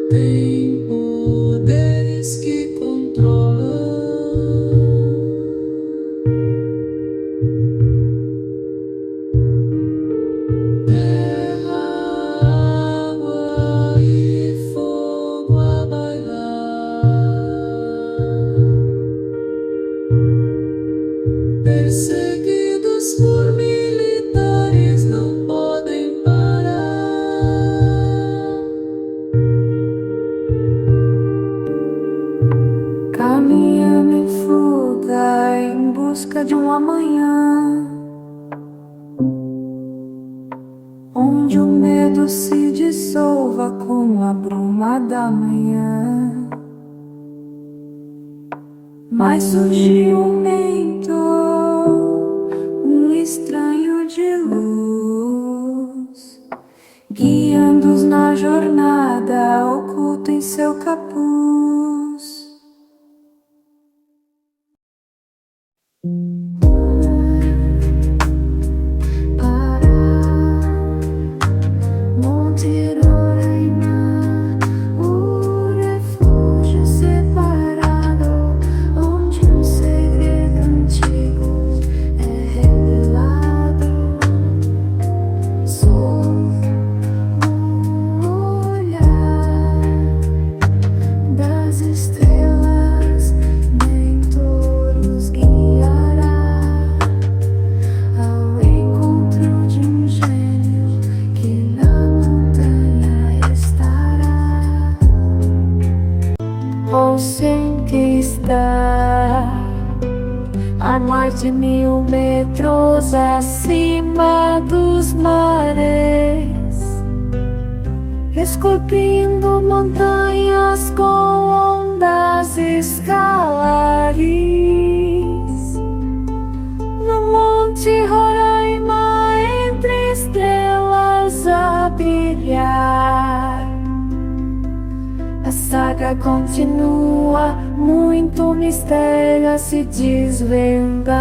Tem poderes que controlam terra, água e fogo a bailar. Perseguidos por militares não podem parar. Caminhando em fuga em busca de um amanhã, onde o medo se dissolva com a bruma da manhã. Mas surgiu um mentor, um estranho de luz, guiando-os na jornada, oculto em seu capuz. Para Monte Roraima, o refúgio separado, onde um segredo antigo é revelado. Sou o olhar das estrelas, mentor nos guiará ao encontro de um gênio que na montanha estará. Ouçam que está a mais de 1000 metros acima dos mares, esculpindo montanhas com ondas escalares. No Monte Roraima, entre estrelas a brilhar, a saga continua, muito mistério a se desvendar.